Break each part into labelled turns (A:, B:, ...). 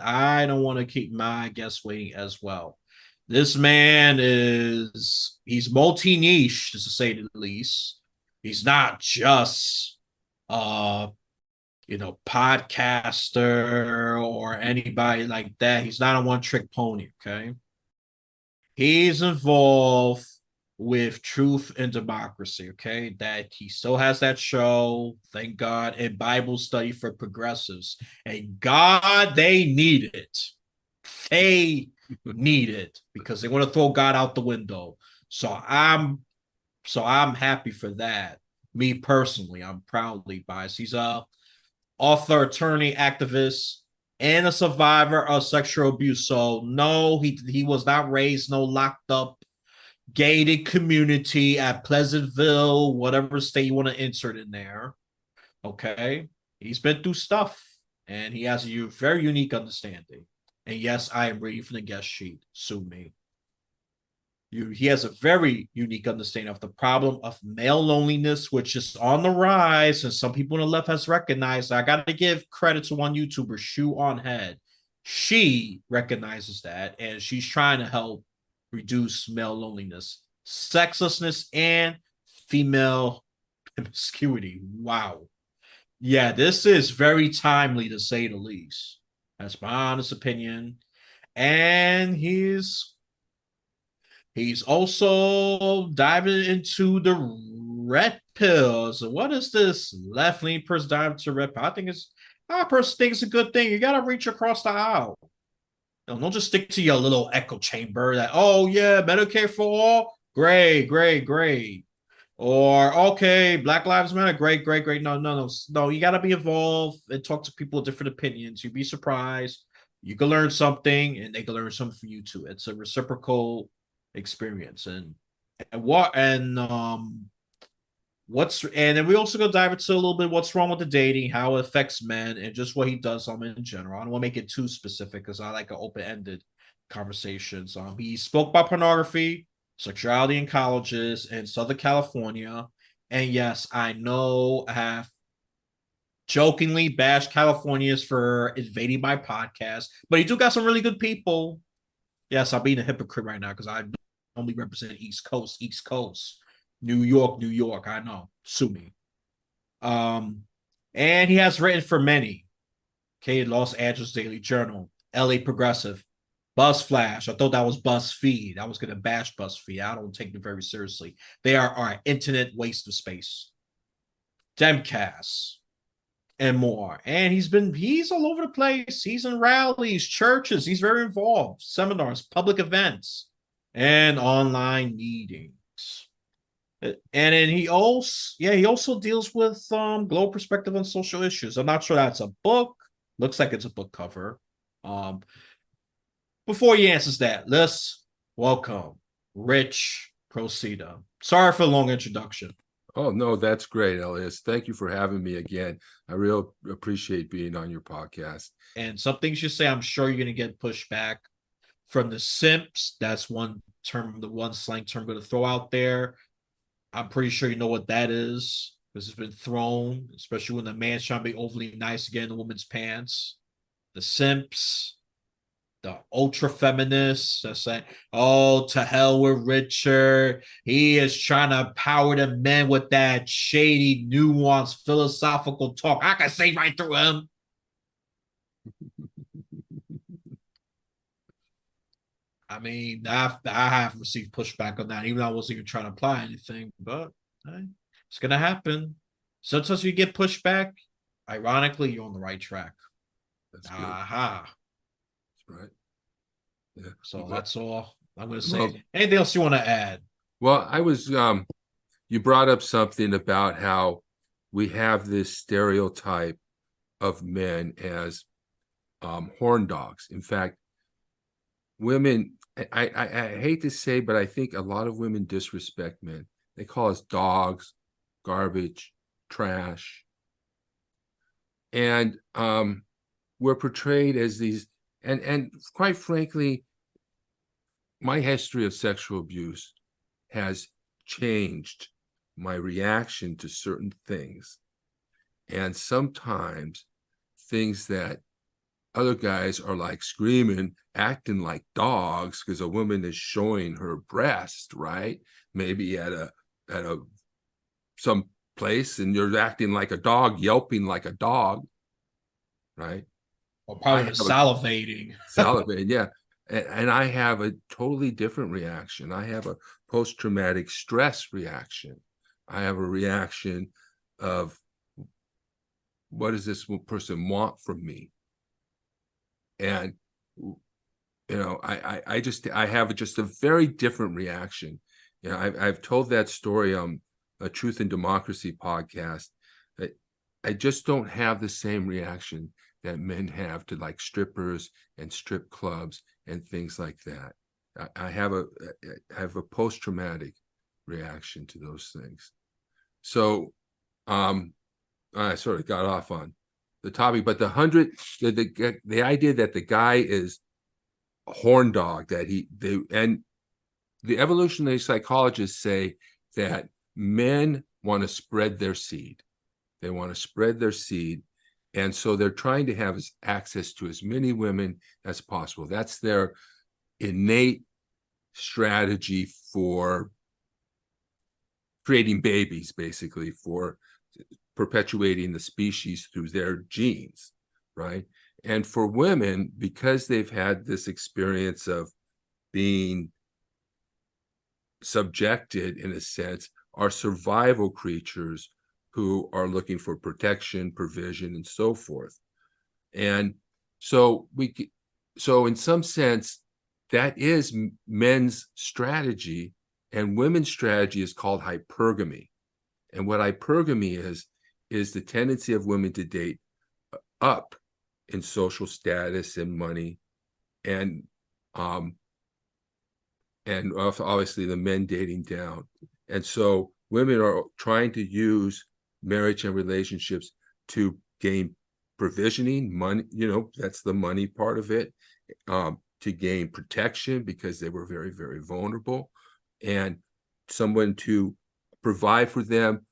A: I don't want to keep my guests waiting as well. This man he's multi-niche, to say the least. He's not just uh podcaster or anybody like that. He's not a one-trick pony, okay? He's involved with Truth and Democracy, okay? That he still has that show, thank God, and Bible study for progressives. And God, they need it. They need it because they want to throw God out the window. So I'm happy for that. Me personally, I'm proudly biased. He's a author, attorney, activist, and a survivor of sexual abuse. So no, he was not raised no locked up gated community at Pleasantville, whatever state you want to insert in there. Okay, he's been through stuff, and he has a very unique understanding. And yes, I am reading from the guest sheet. Sue me. He has a very unique understanding of the problem of male loneliness, which is on the rise, and some people on the left has recognized. I got to give credit to one YouTuber, Shoe on Head. She recognizes that, and she's trying to help reduce male loneliness, sexlessness, and female promiscuity. Wow. Yeah, this is very timely to say the least. That's my honest opinion. And he's also diving into the red pills. What is this left leaning person diving into red pill? I personally think it's a good thing. You gotta reach across the aisle. Don't just stick to your little echo chamber that, oh yeah, Medicare for all, great, great, great. Or okay, Black Lives Matter, great, great, great. No, no, no, no. You gotta be involved and talk to people with different opinions. You'd be surprised. You can learn something, and they can learn something from you too. It's a reciprocal experience, and what and what's and then we also go dive into a little bit what's wrong with the dating, how it affects men, and just what he does in general. I don't want to make it too specific because I like an open-ended conversations. He spoke about pornography, sexuality in colleges in Southern California, and yes, I know I have jokingly bashed Californians for invading my podcast, but he do got some really good people. Yes, I'm being a hypocrite right now because I only represent East Coast, East Coast, New York, New York. I know, sue me. Um, and he has written for many. Okay, Los Angeles Daily Journal, LA Progressive, BuzzFlash. I thought that was BuzzFeed. I was going to bash BuzzFeed. I don't take them very seriously. They are our internet waste of space. Demcast and more. And he's all over the place. He's in rallies, churches. He's very involved. Seminars, public events, and online meetings. And then he also deals with global perspective on social issues. I'm not sure that's a book. Looks like it's a book cover. Um, Before he answers that, let's welcome Rich Procida. Sorry for the long introduction.
B: Oh, no, that's great, Elias. Thank you for having me again. I really appreciate being on your podcast.
A: And some things you say, I'm sure you're going to get pushback from the simps. That's one term, the one slang term I'm going to throw out there. I'm pretty sure you know what that is because it's been thrown, especially when the man's trying to be overly nice to get in the woman's pants. The simps, the ultra feminists that say, oh, to hell with Richard. He is trying to power the men with that shady, nuanced, philosophical talk. I can say right through him. I mean, I have received pushback on that, even though I wasn't even trying to apply anything, but hey, it's going to happen. Sometimes you get pushback. Ironically, you're on the right track.
B: That's good.
A: Aha.
B: That's right. Yeah.
A: So that's all I'm going to say.
B: Well,
A: Anything else you want to add?
B: well, you brought up something about how we have this stereotype of men as horn dogs. In fact, women, I hate to say, but I think a lot of women disrespect men. They call us dogs, garbage, trash. And we're portrayed as these, and quite frankly, my history of sexual abuse has changed my reaction to certain things. And sometimes things that Other guys are like screaming, acting like dogs because a woman is showing her breast, right? Maybe at a some place, and you're acting like a dog, yelping like a dog, right?
A: Or
B: I
A: probably
B: have a
A: salivating.
B: salivate, yeah. And I have a totally different reaction. I have a post-traumatic stress reaction. I have a reaction of, what does this person want from me? And I have just a very different reaction. I've told that story on a Truth and Democracy podcast, that I just don't have the same reaction that men have to like strippers and strip clubs and things like that. I have a post-traumatic reaction to those things. So I sort of got off on the topic, but the idea that the guy is a horn dog, and the evolutionary psychologists say that men want to spread their seed. They want to spread their seed. And so they're trying to have access to as many women as possible. That's their innate strategy for creating babies, basically, for perpetuating the species through their genes, right? And for women, because they've had this experience of being subjected, in a sense, are survival creatures who are looking for protection, provision, and so forth. And so so in some sense, that is men's strategy, and women's strategy is called hypergamy. And what hypergamy is the tendency of women to date up in social status and money, and obviously the men dating down. And so women are trying to use marriage and relationships to gain provisioning, money, that's the money part of it, to gain protection because they were very, very vulnerable, and someone to provide for them,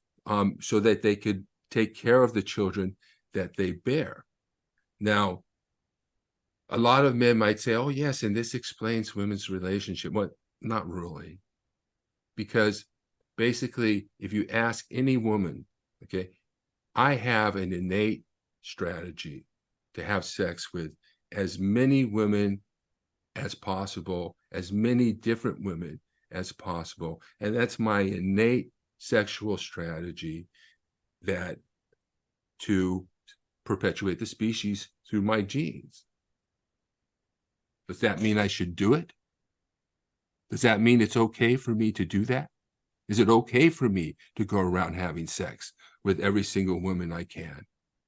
B: so that they could take care of the children that they bear. Now, a lot of men might say, oh, yes, and this explains women's relationship. What? Not really. Because basically, if you ask any woman, okay, I have an innate strategy to have sex with as many women as possible, as many different women as possible. And that's my innate sexual strategy, that to perpetuate the species through my genes. Does that mean I should do it? Does that mean it's okay for me to do that? Is it okay for me to go around having sex with every single woman I can?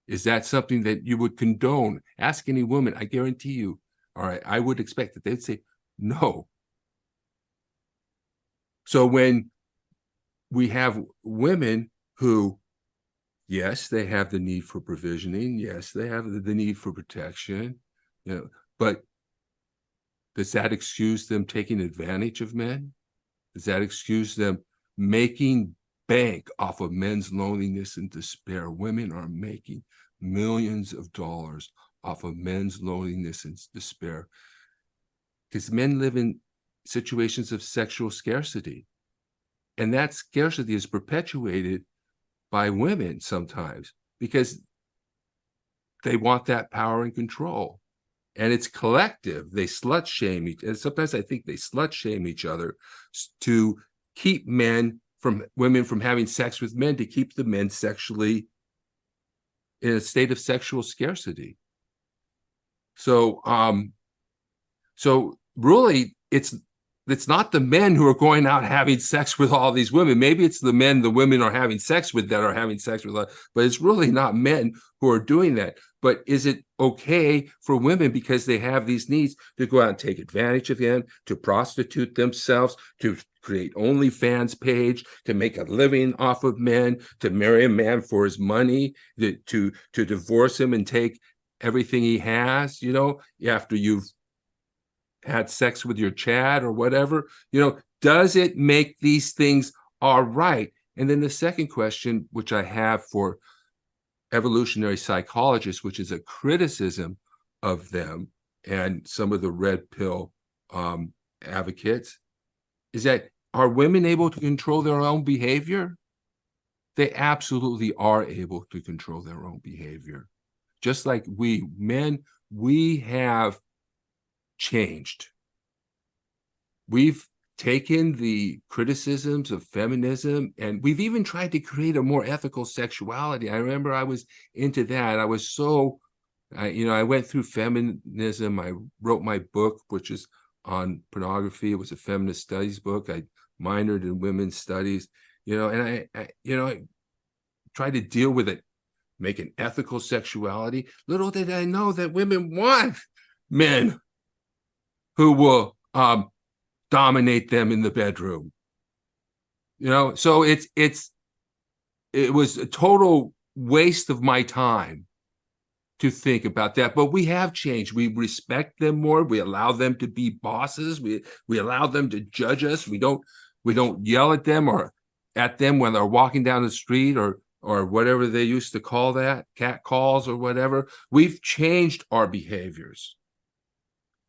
B: Is that something that you would condone? Ask any woman, I guarantee you, all right, I would expect that they'd say no. So when we have women who, yes, they have the need for provisioning, yes, they have the need for protection, but does that excuse them taking advantage of men? Does that excuse them making bank off of men's loneliness and despair? Women are making millions of dollars off of men's loneliness and despair because men live in situations of sexual scarcity. And that scarcity is perpetuated by women sometimes because they want that power and control. And it's collective. They slut shame each, and sometimes I think they slut shame each other to keep women from having sex with men, to keep the men sexually in a state of sexual scarcity. So really it's not the men who are going out having sex with all these women. Maybe it's the men the women are having sex with that are having sex with, but it's really not men who are doing that. But is it okay for women, because they have these needs, to go out and take advantage of him, to prostitute themselves, to create OnlyFans page, to make a living off of men, to marry a man for his money, to divorce him and take everything he has, after you've had sex with your Chad or whatever, does it make these things all right? And then the second question, which I have for evolutionary psychologists, which is a criticism of them and some of the red pill advocates is that, are women able to control their own behavior? They absolutely are able to control their own behavior. Just like we men, we have changed. We've taken the criticisms of feminism and we've even tried to create a more ethical sexuality. I remember I was into that. I was so, I went through feminism. I wrote my book, which is on pornography. It was a feminist studies book. I minored in women's studies, and I tried to deal with it, make an ethical sexuality. Little did I know that women want men who will dominate them in the bedroom. So it was a total waste of my time to think about that. But we have changed. We respect them more. We allow them to be bosses. We allow them to judge us. We don't yell at them or at them when they're walking down the street or whatever they used to call that, cat calls or whatever. We've changed our behaviors.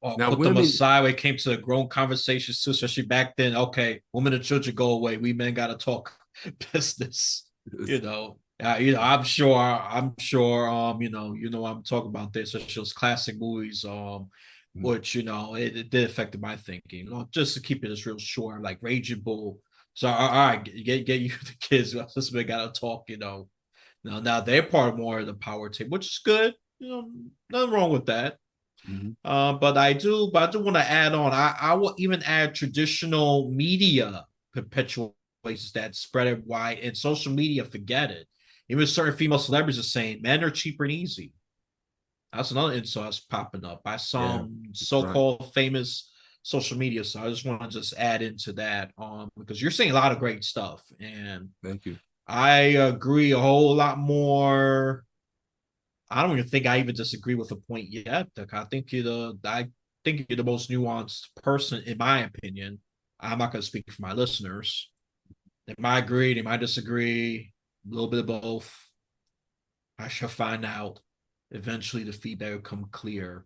A: Or
B: Now,
A: put them
B: women,
A: aside when it came to grown conversations too, especially back then. Okay, women and children go away. We men gotta talk business. I'm talking about this, such as classic movies, which it did affect my thinking. Just to keep it as real short, like Raging Bull. So all right, get you the kids. This man gotta talk. Now they're part more of the power table, which is good. Nothing wrong with that.
B: mm-hmm.
A: But I do want to add on. I will even add traditional media perpetuates that spread it wide, and social media, forget it. Even certain female celebrities are saying men are cheaper and easy. That's another insult that's popping up by
B: Yeah,
A: some
B: that's right.
A: so-called famous social media. So I just want to just add into that, because you're saying a lot of great stuff, and
B: Thank you.
A: I agree a whole lot more. I don't even think I even disagree with the point yet. Like, I think you're the most nuanced person, in my opinion. I'm not going to speak for my listeners. They might agree, they might disagree, a little bit of both. I shall find out. Eventually, the feedback will come clear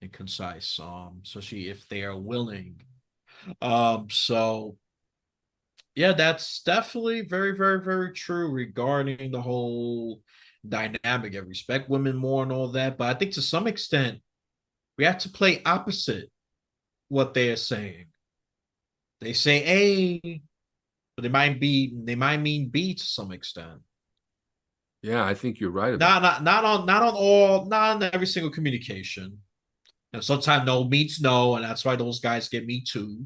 A: and concise. Especially if they are willing. So yeah, that's definitely very, very, very true regarding the whole dynamic. I respect women more and all that, but I think to some extent we have to play opposite what they are saying. They say A, but they might mean B to some extent.
B: Yeah, I think you're right about
A: Not on every single communication. And sometimes no means no, and that's why those guys get me too.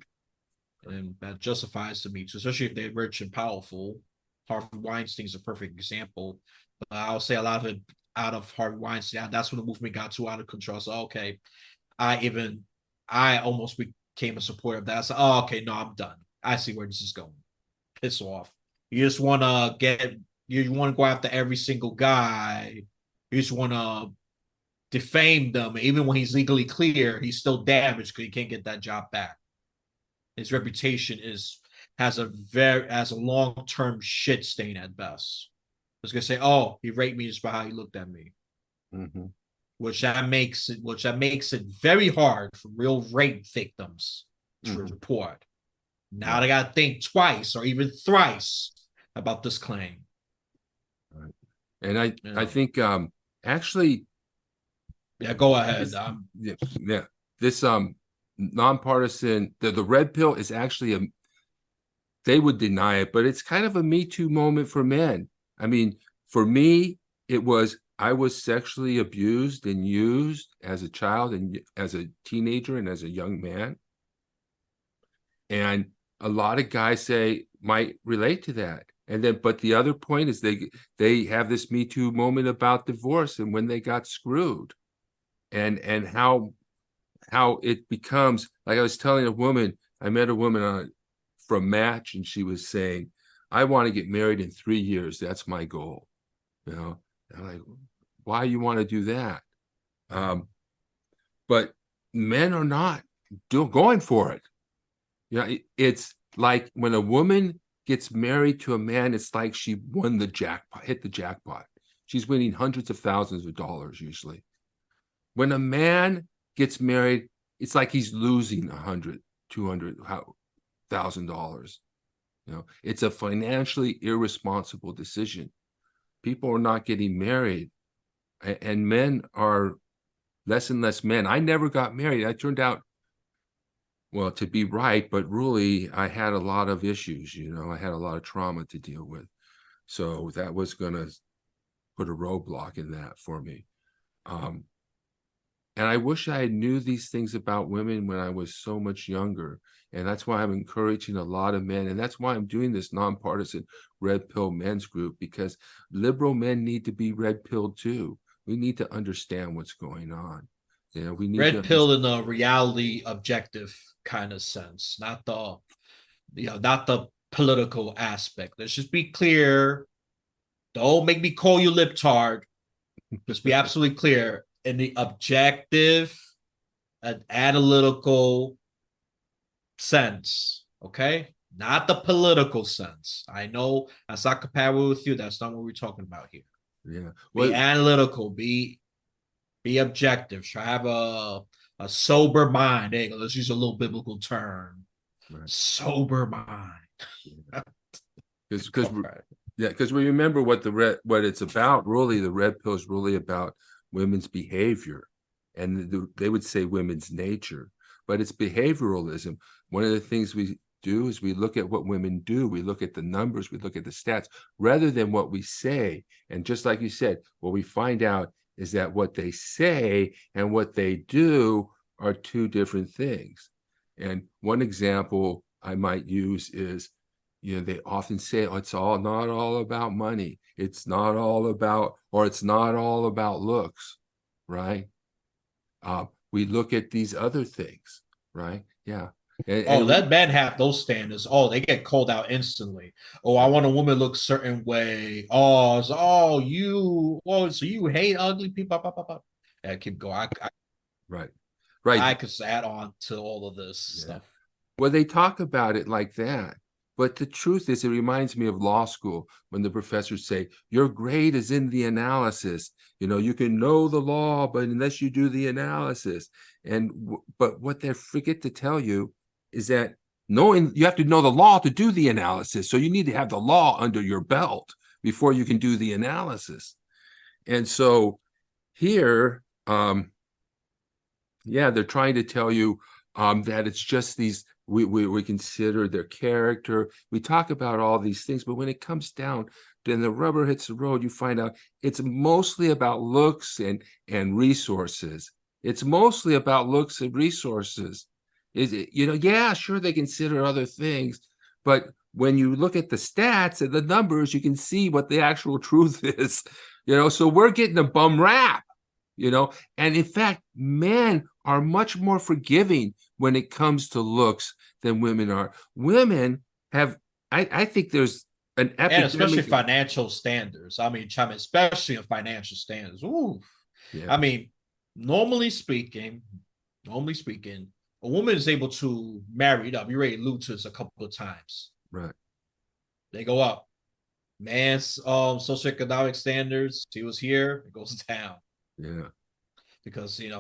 A: And that justifies the Me Too, especially if they're rich and powerful. Harvey Weinstein's a perfect example. But I'll say a lot of it out of Harvey Weinstein. That's when the movement got too out of control. So okay, I almost became a supporter of that. So okay, no, I'm done. I see where this is going. Piss off. You just want to go after every single guy. You just want to defame them. Even when he's legally clear, he's still damaged because he can't get that job back. His reputation has a long-term shit stain at best. I was gonna say, oh, he raped me just by how he looked at me.
B: Mm-hmm.
A: Which that makes it very hard for real rape victims to report. Now
B: Right.
A: they gotta think twice or even thrice about this claim.
B: Right. And I think actually
A: Yeah, go ahead.
B: yeah, this nonpartisan, the red pill is actually they would deny it, but it's kind of a Me Too moment for men. I mean, for me, I was sexually abused and used as a child and as a teenager and as a young man. And a lot of guys might relate to that. And then, but the other point is they have this Me Too moment about divorce and when they got screwed, and how it becomes like I was telling a woman. I met a woman from Match, and she was saying, "I want to get married in 3 years. That's my goal." I'm like, "Why you want to do that?" But men are not going for it. It's like when a woman gets married to a man, it's like she won the jackpot, hit the jackpot. She's winning hundreds of thousands of dollars usually. When a man gets married, it's like he's losing 100, 200,000 dollars. It's a financially irresponsible decision. People are not getting married, and men are less and less men. I never got married. I turned out, well, to be right, but really I had a lot of issues. I had a lot of trauma to deal with. So that was going to put a roadblock in that for me. And I wish I knew these things about women when I was so much younger. And that's why I'm encouraging a lot of men. And that's why I'm doing this nonpartisan red pill men's group, because liberal men need to be red pilled too. We need to understand what's going on. We need
A: Red
B: to
A: pill
B: understand.
A: in a reality objective kind of sense, not the not the political aspect. Let's just be clear. Don't make me call you libtard. Just be absolutely clear in the objective and analytical sense, okay? Not the political sense. I know that's not compatible with you. That's not what we're talking about here.
B: Yeah.
A: Be
B: Well,
A: analytical. Be objective. Try to have a sober mind. There you go. Let's use a little biblical term.
B: right.
A: Sober mind.
B: Because yeah, because we remember what it's about. Really, the red pill is really about women's behavior, and they would say women's nature, but it's behavioralism. One of the things we do is we look at what women do. We look at the numbers. We look at the stats rather than what we say. And just like you said, what we find out is that what they say and what they do are two different things. And one example I might use is, they often say, oh, it's not all about money. It's not all about, or it's not all about looks, right? We look at these other things, right? Yeah.
A: Oh,
B: And we,
A: let men have those standards. Oh, they get called out instantly. Oh, I want a woman to look certain way. Oh, so you hate ugly people. Yeah, keep going.
B: right, right.
A: I could add on to all of this
B: Yeah.
A: stuff.
B: Well, they talk about it like that. But the truth is, it reminds me of law school when the professors say, your grade is in the analysis. You can know the law, but unless you do the analysis. But what they forget to tell you is that you have to know the law to do the analysis. So you need to have the law under your belt before you can do the analysis. And so here, yeah, they're trying to tell you that it's just these, we consider their character. We talk about all these things, but when it comes down, then the rubber hits the road, you find out it's mostly about looks and resources. It's mostly about looks and resources. Is it, yeah, sure, they consider other things, but when you look at the stats and the numbers, you can see what the actual truth is. So we're getting a bum rap. And in fact, men are much more forgiving when it comes to looks than women are. Women have, I think there's an
A: And especially
B: epidemic.
A: financial standards. I mean, especially in financial standards. Ooh.
B: Yeah,
A: I mean, normally speaking, a woman is able to marry up. You already alluded to this a couple of times.
B: right.
A: They go up. Man's socioeconomic standards, he was here, it goes down.
B: Yeah,
A: Because the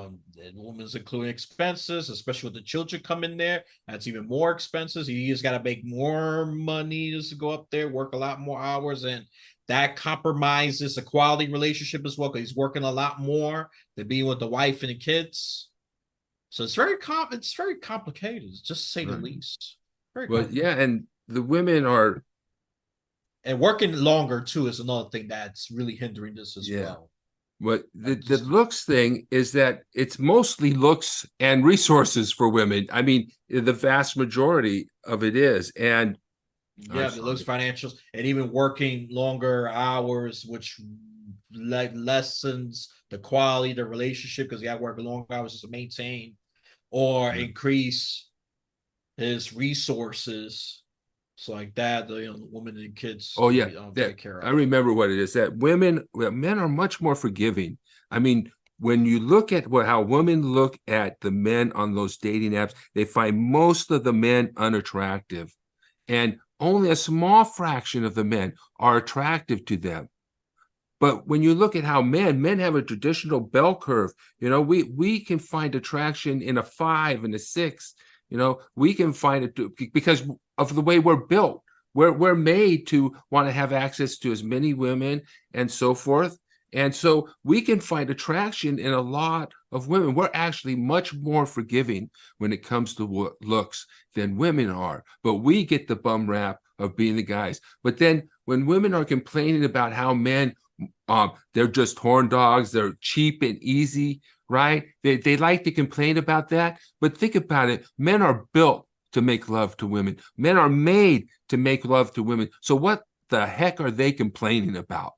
A: woman's including expenses, especially with the children come in there. That's even more expenses. He's got to make more money just to go up there, work a lot more hours, and that compromises a quality relationship as well because he's working a lot more than being with the wife and the kids. So it's very complicated, just to say the
B: right.
A: least. Very
B: Well,
A: complicated.
B: yeah, and the women are,
A: And working longer too is another thing that's really hindering this as
B: yeah.
A: well.
B: But
A: I
B: the
A: just
B: looks thing is that it's mostly looks and resources for women. I mean, the vast majority of it is. And I'm
A: Yeah, it looks
B: sorry.
A: financials and even working longer hours, which lessens the quality of the relationship because you got to work long hours just to maintain or
B: Yeah.
A: increase his resources. So like that, the woman and kids
B: Oh
A: can
B: yeah,
A: be
B: that
A: taken care
B: I
A: of.
B: remember what it is that men are much more forgiving. I mean, when you look at how women look at the men on those dating apps, they find most of the men unattractive, and only a small fraction of the men are attractive to them. But when you look at how men have a traditional bell curve. We can find attraction in a 5 and a 6. We can find it because of the way we're built. We're made to want to have access to as many women and so forth. And so we can find attraction in a lot of women. We're actually much more forgiving when it comes to looks than women are. But we get the bum rap of being the guys. But then when women are complaining about how men, they're just horn dogs, they're cheap and easy, right? They like to complain about that. But think about it. Men are built to make love to women. Men are made to make love to women. So what the heck are they complaining about?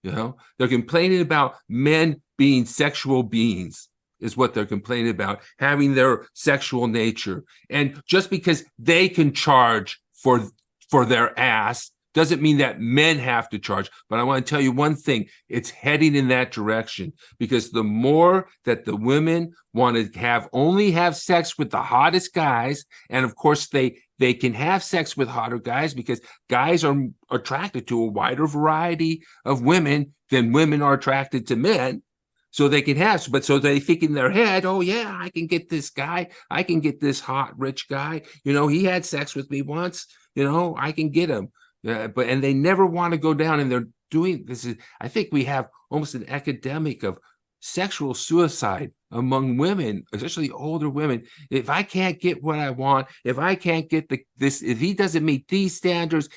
B: They're complaining about men being sexual beings is what they're complaining about, having their sexual nature. And just because they can charge for their ass doesn't mean that men have to charge. But I want to tell you one thing, it's heading in that direction, because the more that the women want to only have sex with the hottest guys, and of course they can have sex with hotter guys because guys are attracted to a wider variety of women than women are attracted to men. So they can have, but so they think in their head, oh yeah, I can get this guy, I can get this hot rich guy. He had sex with me once. I can get him. And they never want to go down, and they're doing this. I think we have almost an epidemic of sexual suicide among women, especially older women. If I can't get what I want, if I can't get if he doesn't meet these standards,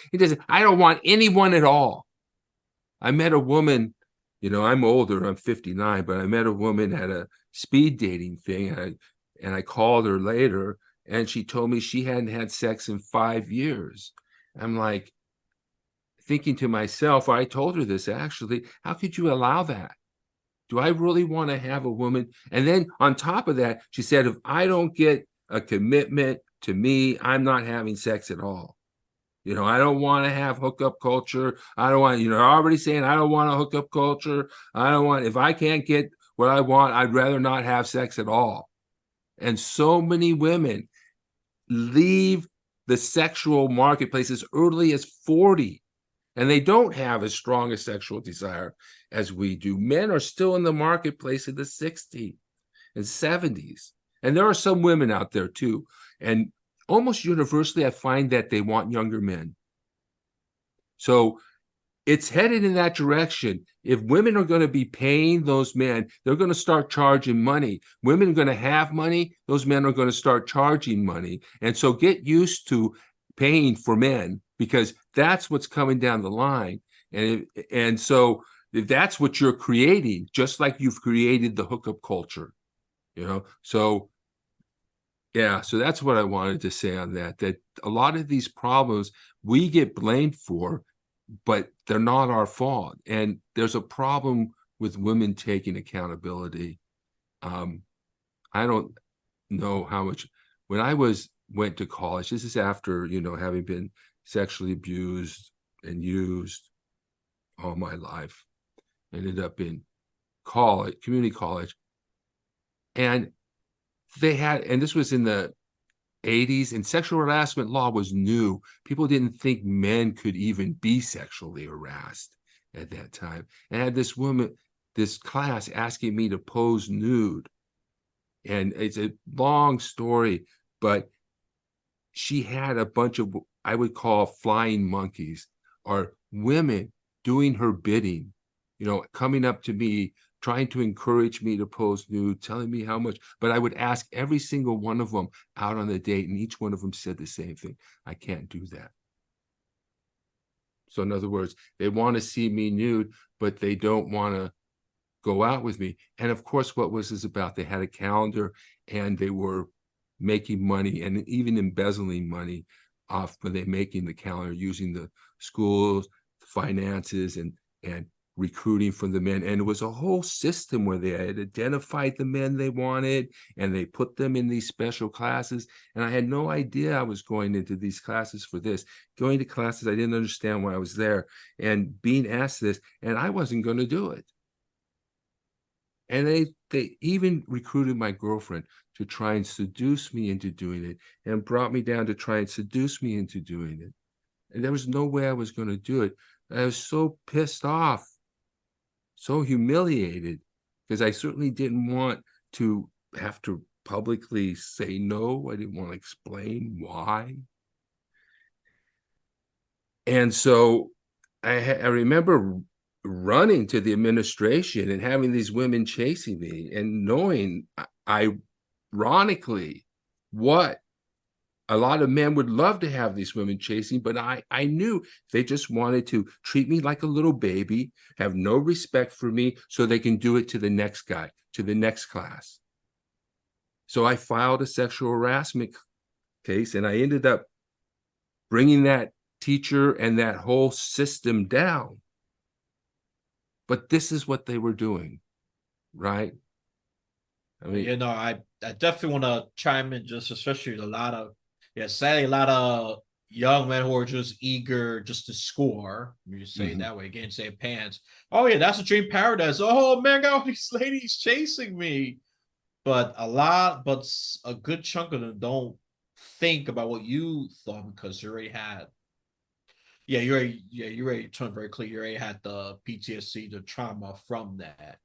B: I don't want anyone at all. I met a woman, I'm older, I'm 59, but I met a woman at a speed dating thing, and I called her later, and she told me she hadn't had sex in 5 years. I'm like, thinking to myself, I told her this actually, how could you allow that? Do I really want to have a woman? And then on top of that, she said, if I don't get a commitment to me, I'm not having sex at all. I don't want to have hookup culture. I don't want, already saying, I don't want a hookup culture. If I can't get what I want, I'd rather not have sex at all. And so many women leave the sexual marketplace as early as 40. And they don't have as strong a sexual desire as we do. Men are still in the marketplace in the 60s and 70s. And there are some women out there too. And almost universally, I find that they want younger men. So it's headed in that direction. If women are going to be paying those men, they're going to start charging money. Women are going to have money. Those men are going to start charging money. And so get used to paying for men, because that's what's coming down the line. And so that's what you're creating, just like you've created the hookup culture, So yeah, so that's what I wanted to say on that a lot of these problems we get blamed for, but they're not our fault. And there's a problem with women taking accountability. I don't know how much, when I went to college, this is after, having been sexually abused and used all my life, ended up in college, community college. And and this was in the 80s, and sexual harassment law was new. People didn't think men could even be sexually harassed at that time. And I had this class asking me to pose nude. And it's a long story, but she had a bunch of, I would call, flying monkeys, or women doing her bidding, coming up to me, trying to encourage me to pose nude, telling me how much. But I would ask every single one of them out on a date, and each one of them said the same thing: I can't do that. So in other words, they want to see me nude, but they don't want to go out with me. And of course, what was this about? They had a calendar, and they were making money and even embezzling money off when they're making the calendar, using the schools, finances, and recruiting from the men. And it was a whole system where they had identified the men they wanted, and they put them in these special classes. And I had no idea I was going into these classes for this. Going to classes, I didn't understand why I was there, and being asked this, and I wasn't going to do it. And they even recruited my girlfriend to try and seduce me into doing it, and brought me down to try and seduce me into doing it. And there was no way I was going to do it. I was so pissed off so humiliated, because I certainly didn't want to have to publicly say no. I didn't want to explain why. And so I remember running to the administration and having these women chasing me and knowing, ironically, what a lot of men would love to have these women chasing, but I knew they just wanted to treat me like a little baby, have no respect for me, so they can do it to the next guy, to the next class. So I filed a sexual harassment case, and I ended up bringing that teacher and that whole system down. But this is what they were doing, right? I mean,
A: I definitely want to chime in, just especially a lot of, yeah, sadly, a lot of young men who are just eager just to score. You just say it that way, against their pants. Oh yeah, that's a dream paradise. Oh man, got all these ladies chasing me. But a good chunk of them don't think about what you thought, because you already had, you already turned very clear. You already had the PTSD, the trauma from that.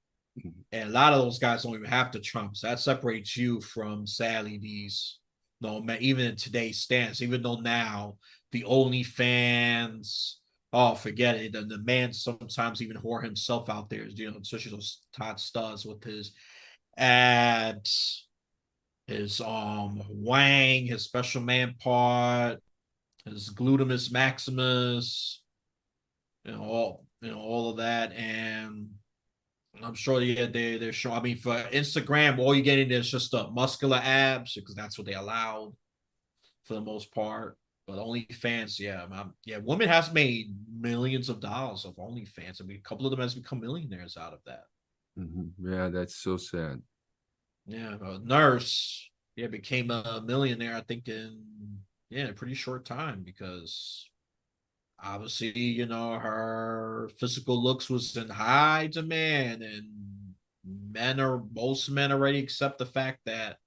A: And a lot of those guys don't even have the trauma. So that separates you from, sadly, these, no man, even in today's stance, even though now the OnlyFans, oh, forget it. The man sometimes even whore himself out there, especially those Todd studs with his ads, his wang, his special man part, his glutamus maximus, all of that. And I'm sure, yeah, they're showing. I mean, for Instagram, all you're getting is just the muscular abs, because that's what they allowed for the most part. But OnlyFans, yeah, yeah, women has made millions of dollars of OnlyFans. I mean, a couple of them has become millionaires out of that.
B: yeah, that's so sad.
A: Yeah, a nurse, yeah, became a millionaire, I think, in, yeah, a pretty short time, because obviously, her physical looks was in high demand, and most men already accept the fact that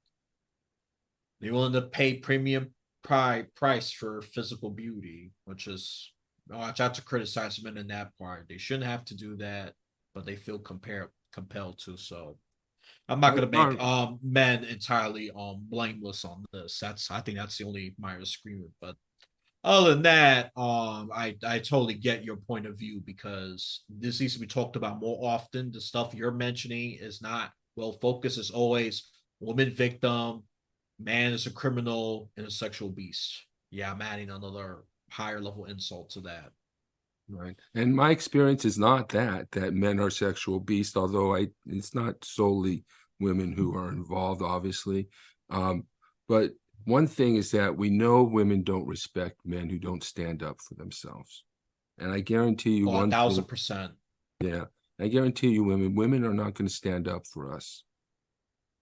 A: they're willing to pay premium price for physical beauty, which is, I have to criticize men in that part. They shouldn't have to do that, but they feel compelled to. So I'm not gonna make men entirely blameless on this. I think that's the only minor disagreement. But other than that, I totally get your point of view, because this needs to be talked about more often. The stuff you're mentioning is not well focused. It's always woman victim, man is a criminal and a sexual beast. Yeah, I'm adding another higher level insult to that.
B: Right. And my experience is not that men are sexual beasts, although it's not solely women who are involved, obviously. But one thing is that we know women don't respect men who don't stand up for themselves. And I guarantee you
A: Oh, a
B: one
A: thousand
B: thing,
A: percent.
B: yeah, I guarantee you women are not going to stand up for us.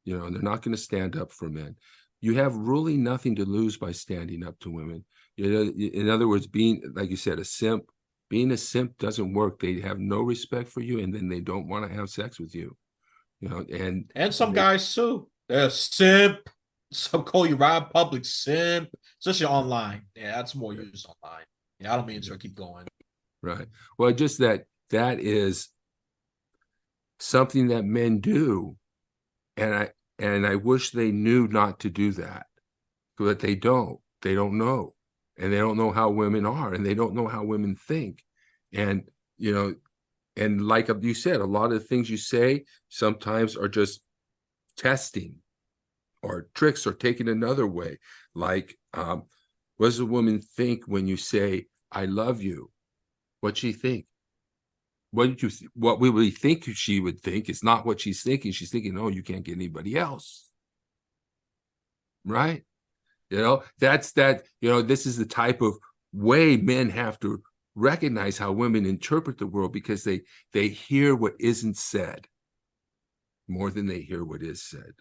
B: They're not going to stand up for men. You have really nothing to lose by standing up to women. In other words, being, like you said, a simp. Being a simp doesn't work. They have no respect for you, and then they don't want to have sex with you.
A: And some guys too. They're simp. Some call you Rob Public simp, especially online. Yeah, that's more used online. Yeah, I don't mean to keep going.
B: Right. Well, just that is something that men do, and I wish they knew not to do that, but they don't. They don't know, and they don't know how women are, and they don't know how women think, and and like you said, a lot of the things you say sometimes are just testing or tricks, or taken another way. Like, what does a woman think when you say "I love you"? What'd she think? What we really think she would think is not what she's thinking. She's thinking, "Oh, you can't get anybody else," right? That's that. This is the type of way men have to recognize how women interpret the world, because they hear what isn't said more than they hear what is said.